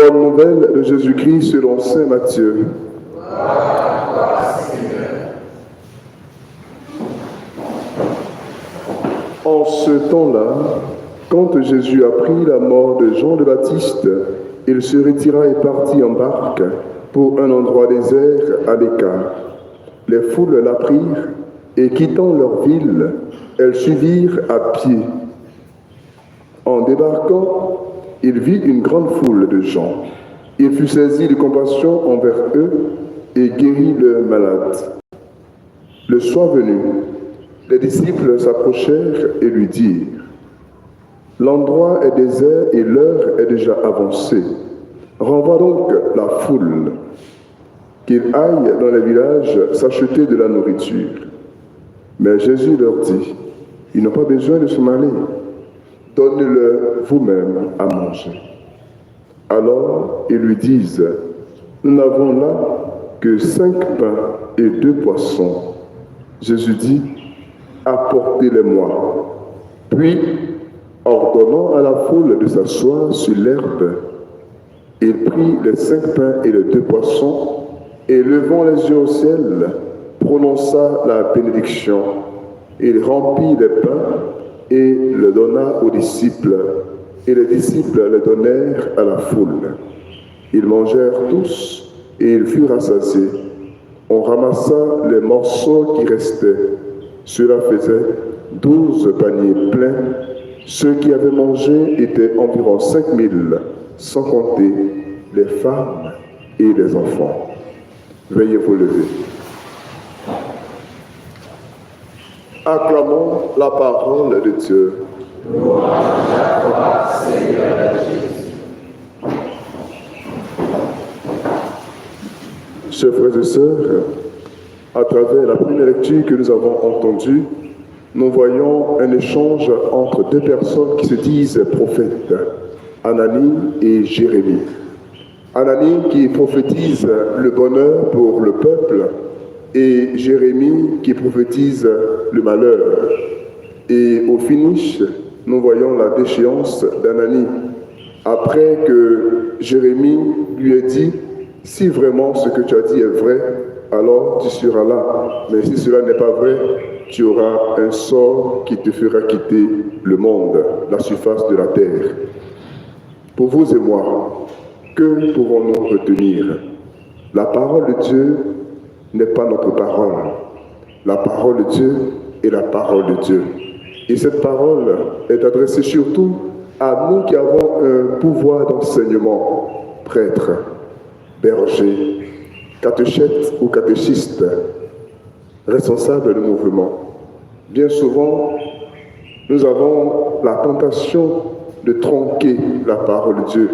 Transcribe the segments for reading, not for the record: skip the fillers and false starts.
Bonne nouvelle de Jésus-Christ selon saint Matthieu. En ce temps-là, quand Jésus apprit la mort de Jean le Baptiste, il se retira et partit en barque pour un endroit désert à l'écart. Les foules l'apprirent et quittant leur ville, elles suivirent à pied. En débarquant, il vit une grande foule de gens. Il fut saisi de compassion envers eux et guérit leurs malades. Le soir venu, les disciples s'approchèrent et lui dirent : « L'endroit est désert et l'heure est déjà avancée. Renvoie donc la foule, qu'ils aillent dans les villages s'acheter de la nourriture. » Mais Jésus leur dit : « Ils n'ont pas besoin de s'en aller. Donnez-leur vous-même à manger. » Alors ils lui disent : « Nous n'avons là que 5 pains et 2 poissons. » Jésus dit : « Apportez-les-moi. » Puis, ordonnant à la foule de s'asseoir sur l'herbe, il prit les 5 pains et les 2 poissons, et levant les yeux au ciel, prononça la bénédiction. Il remplit les pains et le donna aux disciples, et les disciples les donnèrent à la foule. Ils mangèrent tous, et ils furent rassasiés. On ramassa les morceaux qui restaient. Cela faisait 12 paniers pleins. Ceux qui avaient mangé étaient environ 5000, sans compter les femmes et les enfants. Veuillez vous lever. Acclamons la parole de Dieu. Louange à toi, Seigneur Jésus. Chers frères et sœurs, à travers la première lecture que nous avons entendue, nous voyons un échange entre 2 personnes qui se disent prophètes, Ananie et Jérémie. Ananie qui prophétise le bonheur pour le peuple et Jérémie qui prophétise le malheur. Et au finish, nous voyons la déchéance d'Ananie. Après que Jérémie lui ait dit : « Si vraiment ce que tu as dit est vrai, alors tu seras là. Mais si cela n'est pas vrai, tu auras un sort qui te fera quitter le monde, la surface de la terre. » Pour vous et moi, que pouvons-nous retenir ? La parole de Dieu n'est pas notre parole. La parole de Dieu est la parole de Dieu. Et cette parole est adressée surtout à nous qui avons un pouvoir d'enseignement, prêtres, bergers, catéchètes ou catéchistes, responsables de mouvement. Bien souvent, nous avons la tentation de tronquer la parole de Dieu,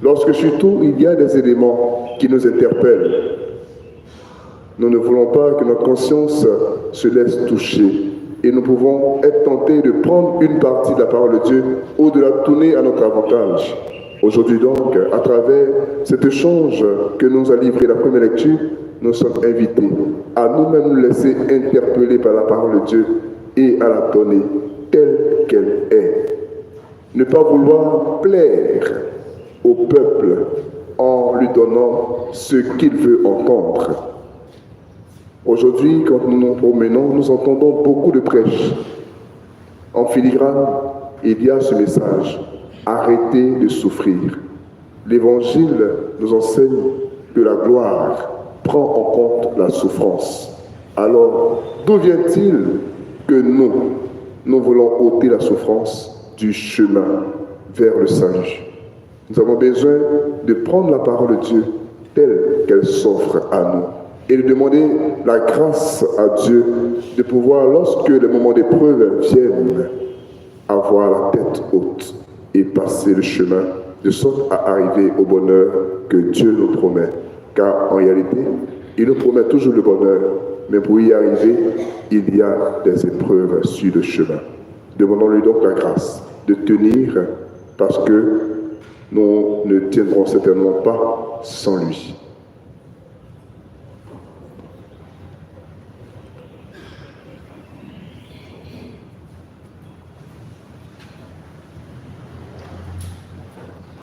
lorsque surtout il y a des éléments qui nous interpellent. Nous ne voulons pas que notre conscience se laisse toucher et nous pouvons être tentés de prendre une partie de la parole de Dieu ou de la tourner à notre avantage. Aujourd'hui donc, à travers cet échange que nous a livré la première lecture, nous sommes invités à nous-mêmes nous laisser interpeller par la parole de Dieu et à la donner telle qu'elle est. Ne pas vouloir plaire au peuple en lui donnant ce qu'il veut entendre. Aujourd'hui, quand nous nous promenons, nous entendons beaucoup de prêches. En filigrane, il y a ce message : arrêtez de souffrir. L'Évangile nous enseigne que la gloire prend en compte la souffrance. Alors, d'où vient-il que nous voulons ôter la souffrance du chemin vers le salut ? Nous avons besoin de prendre la parole de Dieu telle qu'elle s'offre à nous et de demander la grâce à Dieu de pouvoir, lorsque les moments d'épreuve viennent, avoir la tête haute et passer le chemin de sorte à arriver au bonheur que Dieu nous promet. Car en réalité, il nous promet toujours le bonheur, mais pour y arriver, il y a des épreuves sur le chemin. Demandons-lui donc la grâce de tenir, parce que nous ne tiendrons certainement pas sans lui.